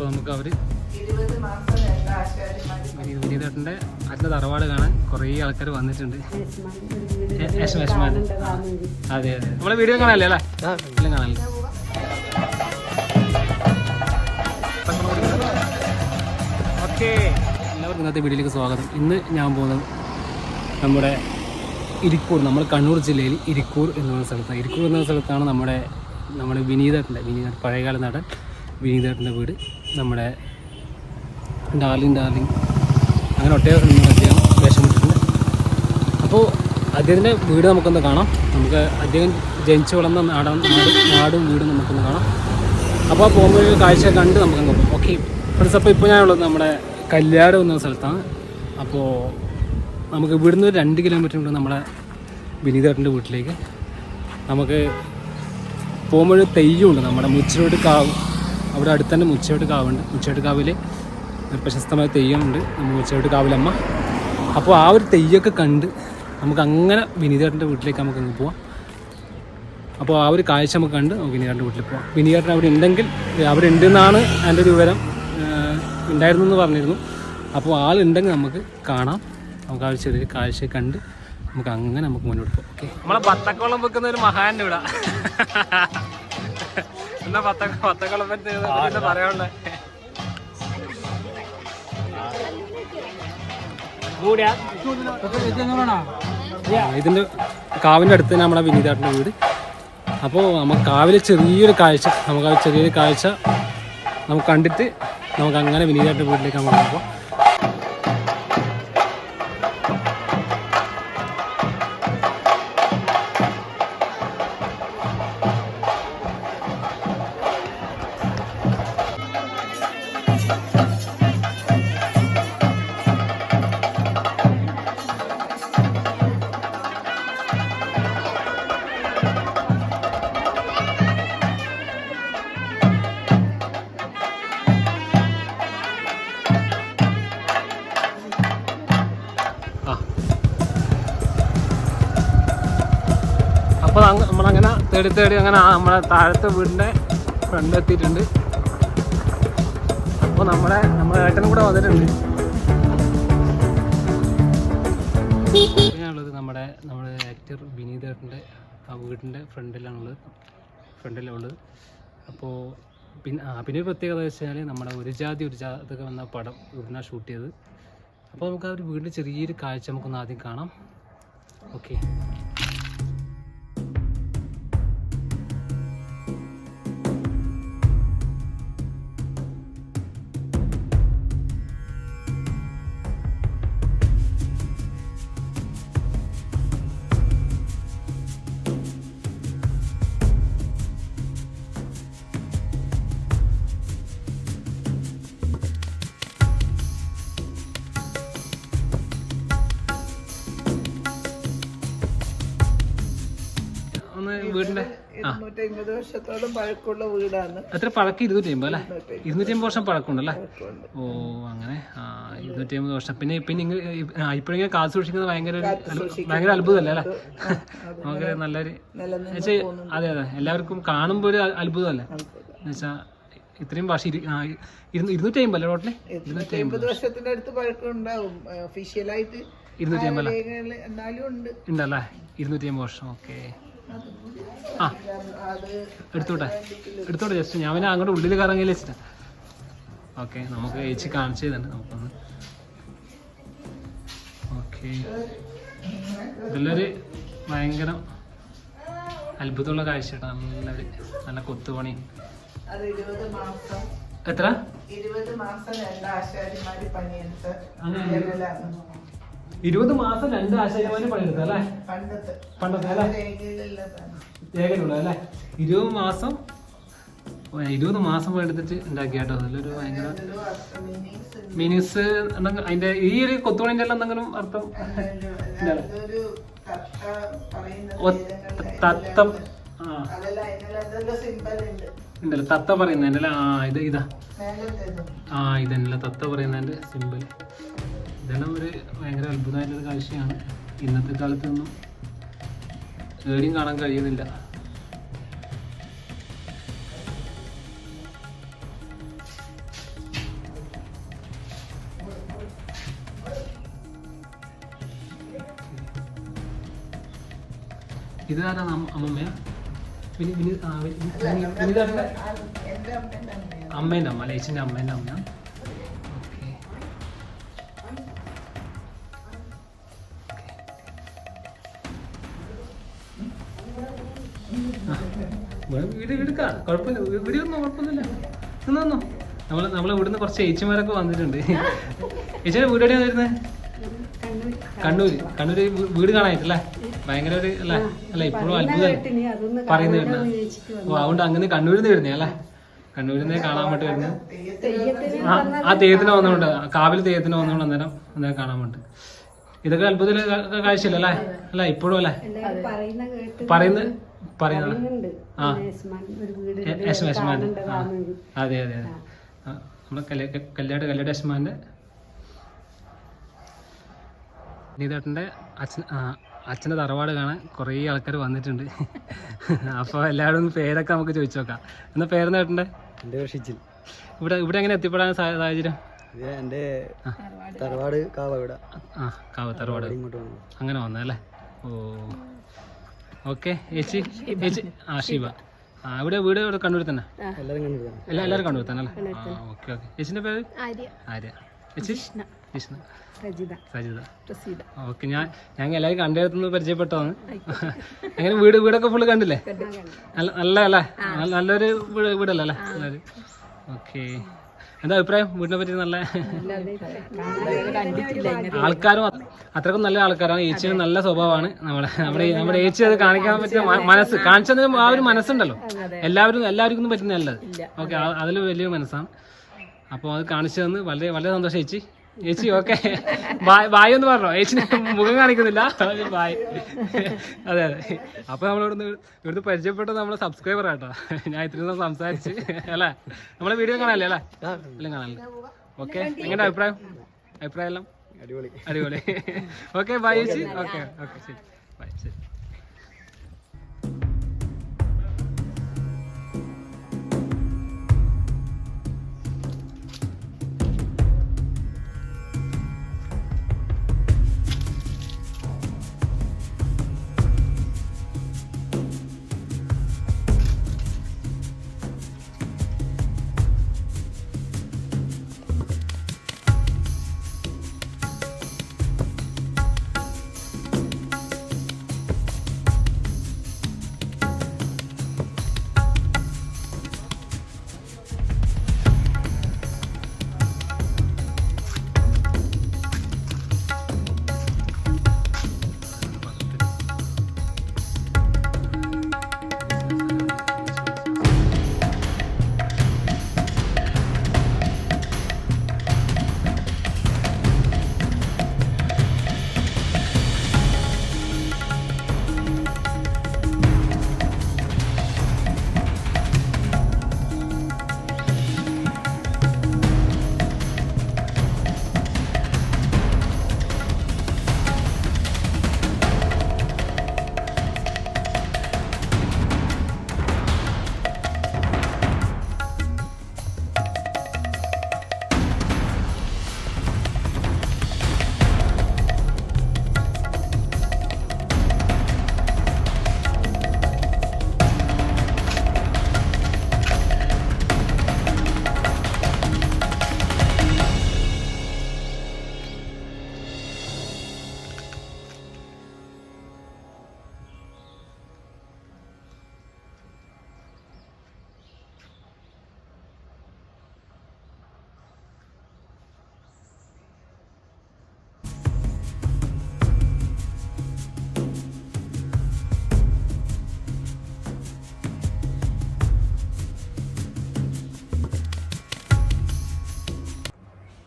അപ്പോൾ നമുക്ക് അവർ വിനീതേട്ടൻ്റെ അതിൻ്റെ തറവാട് കാണാൻ കുറേ ആൾക്കാർ വന്നിട്ടുണ്ട്. യശ്മാൻ അതെ അതെ നമ്മളെ വീഡിയോ കാണാനല്ലേ അല്ലേ? എല്ലാം കാണാനല്ലേ. ഓക്കെ, എല്ലാവർക്കും ഇന്നത്തെ വീഡിയോയിലേക്ക് സ്വാഗതം. ഇന്ന് ഞാൻ പോകുന്നത് നമ്മുടെ ഇരിക്കൂർ, നമ്മൾ കണ്ണൂർ ജില്ലയിൽ ഇരിക്കൂർ എന്ന് പറയുന്ന സ്ഥലത്താണ്. ഇരിക്കൂർ എന്ന സ്ഥലത്താണ് നമ്മുടെ വിനീതേട്ടൻ്റെ പഴയകാല നടൻ വിനീതേട്ടൻ്റെ വീട്. നമ്മുടെ ഡാർലിംഗ് അങ്ങനെ ഒട്ടേറെ സിനിമകൾ അദ്ദേഹം വേഷമിട്ടിട്ടുണ്ട്. അപ്പോൾ അദ്ദേഹത്തിൻ്റെ വീട് നമുക്കൊന്ന് കാണാം. നമുക്ക് അദ്ദേഹം ജനിച്ചു വളർന്ന നാടും വീടും നമുക്കൊന്ന് കാണാം. അപ്പോൾ ആ പോകുമ്പോൾ കാഴ്ച കണ്ട് നമുക്കങ്ങ് പോകും. ഓക്കെ ഫ്രണ്ട്സ്, അപ്പോൾ ഇപ്പോൾ ഞാനുള്ളത് നമ്മുടെ കല്യാട് എന്ന സ്ഥലത്താണ്. അപ്പോൾ നമുക്ക് ഇവിടുന്ന് 2 കിലോമീറ്റർ ഉണ്ട് നമ്മുടെ വിനീതേട്ടൻ്റെ വീട്ടിലേക്ക്. നമുക്ക് പോകുമ്പോൾ തെയ്യമുണ്ട്, നമ്മുടെ മുച്ചിലോട്ട് കാവ്, അവിടെ അടുത്ത് തന്നെ മുച്ചിലോട്ട് കാവുണ്ട്. മുച്ചിലോട്ട് കാവിൽ ഒരു പ്രശസ്തമായ തെയ്യമുണ്ട്, മുച്ചിലോട്ട് കാവിലമ്മ. അപ്പോൾ ആ ഒരു തെയ്യമൊക്കെ കണ്ട് നമുക്ക് അങ്ങനെ വിനീതേട്ടൻ്റെ വീട്ടിലേക്ക് നമുക്കങ്ങ് പോവാം. അപ്പോൾ ആ ഒരു കാഴ്ച നമുക്ക് കണ്ട് നമുക്ക് വിനീതേട്ടൻ്റെ വീട്ടിൽ പോവാം. വിനീതേട്ടൻ അവിടെ ഉണ്ടെങ്കിൽ, അവിടെ ഉണ്ടെന്നാണ് എൻ്റെ ഒരു വിവരം, ഉണ്ടായിരുന്നു എന്ന് പറഞ്ഞിരുന്നു. അപ്പോൾ ആളുണ്ടെങ്കിൽ നമുക്ക് കാണാം. നമുക്ക് ആ ഒരു ചെറിയ കാഴ്ച കണ്ട് നമുക്ക് അങ്ങനെ നമുക്ക് മുന്നോട്ട് പോകാം. ഓക്കെ, നമ്മളെ പത്തക്കോളം വെക്കുന്ന ഒരു മഹാൻ്റെ ഇവിടെ എന്നാ പത്തക്കോളം പറയാനുള്ളത്. ഇതിൻ്റെ കാവിൻ്റെ അടുത്ത് തന്നെ നമ്മുടെ വിനീതേട്ടൻ്റെ വീട്. അപ്പോൾ നമുക്ക് കാവിലെ ചെറിയൊരു കാഴ്ച നമുക്ക് കണ്ടിട്ട് നമുക്ക് അങ്ങനെ വിനീതേട്ടൻ്റെ വീട്ടിലേക്ക് നമുക്ക് പോകാം. അപ്പോൾ നമ്മളങ്ങനെ തേടി അങ്ങനെ നമ്മളെ താഴത്തെ വീടിൻ്റെ ഫ്രണ്ട് എത്തിയിട്ടുണ്ട്. അപ്പോൾ നമ്മുടെ ഏട്ടനും കൂടെ വന്നിട്ടുണ്ട്. ഞാനുള്ളത് നമ്മുടെ ആക്ടർ വിനീതേട്ടൻ്റെ ആ വീടിൻ്റെ ഫ്രണ്ടിലുള്ളത്. അപ്പോൾ പിന്നെ ഒരു പ്രത്യേകത വെച്ചാൽ നമ്മുടെ ഒരു ജാതക വന്ന പടം ഇവിടുന്ന് ഷൂട്ട് ചെയ്തത്. അപ്പോൾ നമുക്ക് ആ ഒരു വീടിൻ്റെ ചെറിയൊരു കാഴ്ച നമുക്കൊന്ന് ആദ്യം കാണാം. ഓക്കെ, വീടിന്റെ 250 വർഷത്തോളം പഴക്കമുള്ള വീടാണ്. എത്ര പഴക്കം? 250 അല്ലേ? 250 വർഷം പഴക്കമുണ്ടല്ലേ? ഓ അങ്ങനെ. 250 വർഷം. പിന്നെ ഇപ്പോഴിങ്ങനെ കാത്തു സൂക്ഷിക്കുന്നത് ഭയങ്കര അത്ഭുതമല്ലേ അല്ലേ? നമുക്ക് നല്ലൊരു അതെ എല്ലാവർക്കും കാണുമ്പോൾ ഒരു അത്ഭുതമല്ലേ എന്നുവെച്ചാൽ ഇത്രയും വർഷം 250 അല്ലേ ടോട്ടല്? 250 വർഷത്തിന്റെ അടുത്ത് പഴക്കം ഉണ്ടാവും ഒഫീഷ്യലായിട്ട്. 250 ഉണ്ടല്ലേ? 250 വർഷം. ഓക്കെ, ആ എടുത്തോട്ടെ ജസ്റ്റ് ഞാൻ പിന്നെ അങ്ങോട്ട് ഉള്ളിൽ കറങ്ങിയില്ല വെച്ചിട്ടാ. ഓക്കെ, നമുക്ക് ചേച്ചി കാണിച്ചു തരുന്നുണ്ട് നമുക്കൊന്ന്. ഓക്കെ, ഇതിലൊരു ഭയങ്കര അത്ഭുതമുള്ള കാഴ്ച കേട്ടോ. നല്ല കൊത്തുപണി. എത്ര? 20 മാസം 2 ആശാരിമാര് പണിയെടുത്ത് 20 മാസം 2 ആശാരിമാര് പണിയെടുത്ത അല്ലേ? പണ്ടത്തെ അല്ലേ? രേഖയിലുള്ള അല്ലേ? 20 മാസം പണിയെടുത്തിട്ട് ഉണ്ടാക്കി കേട്ടോ. അതിലൊരു ഭയങ്കര മീനിങ്സ് അതിന്റെ ഈ ഒരു കൊത്തുപണിന്റെ എല്ലാം എന്തെങ്കിലും അർത്ഥം തത്തം ഉണ്ടല്ലോ, തത്ത പറയുന്നതിന്റെ ഇതാ ഇതന്നല്ല തത്ത പറയുന്നതിന്റെ സിമ്പിൾ. ഇതെല്ലാം ഒരു ഭയങ്കര അത്ഭുതമായിട്ടുള്ള കാഴ്ചയാണ്. ഇന്നത്തെ കാലത്തൊന്നും എവിടെയും കാണാൻ കഴിയുന്നില്ല. ഇതാരാ അമ്മമ്മയാ? വിനീതേട്ടൻ്റെ എൻ്റെ അമ്മേൻ്റെ അമ്മയാണ്. അമ്മേൻ്റെ അമ്മ അല്ലേ? ഏച്ചിൻ്റെ അമ്മേൻ്റെ അമ്മ. വീട് എടുക്കാം, കുഴപ്പമില്ല, വീടൊന്നും കുഴപ്പമൊന്നുമില്ല. നിന്നോ നമ്മളെ ഇവിടുന്ന് കുറച്ച് ഏച്ചിമാരൊക്കെ വന്നിട്ടുണ്ട്. ഏച്ചിയുടെ വീട് എവിടെയാണ് വരുന്നത്? കണ്ണൂര് വീട് കാണാനായിട്ടല്ലേ? ഭയങ്കര ഒരു അല്ലേ? അല്ല ഇപ്പോഴും അത്ഭുതം പറയുന്നത് വരുന്ന. ഓ അതുകൊണ്ട് അങ്ങനെ കണ്ണൂരിൽ നിന്ന് വരുന്നേ അല്ലേ? കണ്ണൂരിൽ നിന്ന് കാണാൻ വേണ്ടി വരുന്നത്. ആ തെയ്യത്തിന് വന്നോണ്ട്, കാവിൽ തെയ്യത്തിന് വന്നോണ്ട് അന്നേരം കാണാൻ വേണ്ടി. ഇതൊക്കെ അത്ഭുത കാഴ്ചയല്ലേ അല്ലേ? അല്ല ഇപ്പോഴും അല്ലേ പറയുന്നത്? ആ യശ്മാൻ. അതെ അതെ അതെ. നമ്മളെ കല്യാട് യശ്മാന്റെ വിനീതേട്ടൻ്റെ അച്ഛൻ്റെ തറവാട് കാണാൻ കുറേ ആൾക്കാർ വന്നിട്ടുണ്ട്. അപ്പോൾ എല്ലാവരും ഒന്ന് പേരൊക്കെ നമുക്ക് ചോദിച്ചു നോക്കാം. എന്നാ പേരെന്ന് കേട്ടണ്ടേ? എൻ്റെ പേര് ഷിജിൽ. ഇവിടെ എങ്ങനെ എത്തിപ്പെടാൻ സാഹചര്യം? എൻ്റെ തറവാട് കാവ് ഇവിടെ. ആ കാവ് തറവാട് ഇങ്ങോട്ട് വന്നു. അങ്ങനെ വന്നല്ലേ? ഓ ഓക്കെ. ചേച്ചി ഷീബ. ഇവിടെ വീട് ഇവിടെ കണ്ണൂർ തന്നെ? എല്ലാവരും കണ്ടു. എല്ലാവരും കണ്ണൂർ തന്നെ അല്ലേ? Okay okay. ചേച്ചിൻ്റെ പേര്? ആര്യ. ചേച്ചി? കൃഷ്ണ. സജിത. ഓക്കെ. ഞങ്ങൾ എല്ലാവരും കണ്ടെടുത്തുനിന്ന് പരിചയപ്പെട്ടതാണ്. എങ്ങനെ വീടൊക്കെ ഫുള്ള് കണ്ടില്ലേ? നല്ല അല്ലേ? നല്ലൊരു വീടല്ലേ അല്ലേ? നല്ലൊരു. ഓക്കെ. എന്താ അഭിപ്രായം വീടിനെ പറ്റി? നല്ല ആൾക്കാരും അത്രക്കും നല്ല ആൾക്കാരാണ്. ഏച്ചിന് നല്ല സ്വഭാവമാണ്. നമ്മുടെ ഏച്ചി അത് കാണിക്കാൻ പറ്റിയ മനസ്സ് കാണിച്ചത് ആ ഒരു മനസ്സുണ്ടല്ലോ. എല്ലാവർക്കും പറ്റുന്നതല്ലത്. ഓക്കെ. അതിൽ വലിയൊരു മനസ്സാണ്. അപ്പോൾ അത് കാണിച്ചു തന്ന് വളരെ വളരെ സന്തോഷം ചേച്ചി. ഓക്കെ. ബായ് എന്ന് പറഞ്ഞോ? ഏച്ചിന് മുഖം കാണിക്കുന്നില്ല. ബായ്. അതെ അതെ. അപ്പോൾ ഇവിടുന്ന് പരിചയപ്പെട്ടത് നമ്മളെ സബ്സ്ക്രൈബർ ആട്ടോ. ഞാൻ ഇത്രയും സംസാരിച്ച് അല്ലേ? നമ്മളെ വീഡിയോ കാണാല്ലേ അല്ലേ? എല്ലാം കാണാല്ലേ? ഓക്കെ. എങ്ങനെ അഭിപ്രായം എല്ലാം? അടിപൊളി. ഓക്കെ ബൈ ചേച്ചി. ഓക്കെ ശരി. ബൈ. ശരി.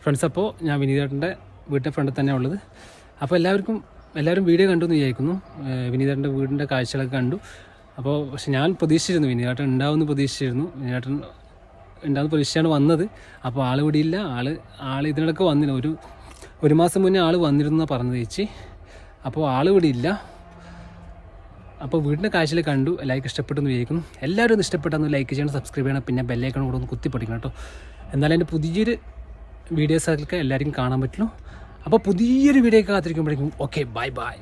ഫ്രണ്ട്സ്, അപ്പോൾ ഞാൻ വിനീതേട്ടൻ്റെ വീട്ടിൻ്റെ ഫ്രണ്ടിൽ തന്നെ ഉള്ളത്. അപ്പോൾ എല്ലാവരും വീഡിയോ കണ്ടു എന്ന് വിചാരിക്കുന്നു. വിനീതേട്ടൻ്റെ വീടിൻ്റെ കാഴ്ചകളൊക്കെ കണ്ടു. അപ്പോൾ പക്ഷെ ഞാൻ പ്രതീക്ഷിച്ചിരുന്നു വിനീതേട്ടൻ ഉണ്ടാവുമെന്ന് പ്രതീക്ഷിച്ചിരുന്നു. വിനീതേട്ടൻ ഉണ്ടാവുന്ന പ്രതീക്ഷിച്ചാണ് വന്നത്. അപ്പോൾ ആൾ ഇവിടെ ഇല്ല. ആൾ ഇതിനിടയ്ക്ക് വന്നില്ല. ഒരു മാസം മുന്നേ ആൾ വന്നിരുന്നു പറഞ്ഞത് ചേച്ചി. അപ്പോൾ ആൾ ഇവിടെ ഇല്ല. അപ്പോൾ വീടിൻ്റെ കാഴ്ചയിൽ കണ്ടു. എല്ലാവർക്കും ഇഷ്ടപ്പെട്ടെന്ന് വിചാരിക്കുന്നു. എല്ലാവരും ഒന്ന് ഇഷ്ടപ്പെട്ടെന്ന് ലൈക്ക് ചെയ്യണം, സബ്സ്ക്രൈബ് ചെയ്യണം, പിന്നെ ബെല്ലൈക്കൺ കൂടെ ഒന്ന് കുത്തിപ്പൊടിക്കണം കേട്ടോ. എന്നാലും എൻ്റെ പുതിയൊരു വീഡിയോസൊക്കെ എല്ലാവർക്കും കാണാൻ പറ്റുള്ളൂ. അപ്പോൾ പുതിയൊരു വീഡിയോ കാത്തിരിക്കുമ്പോഴേക്കും ഓക്കെ ബൈ.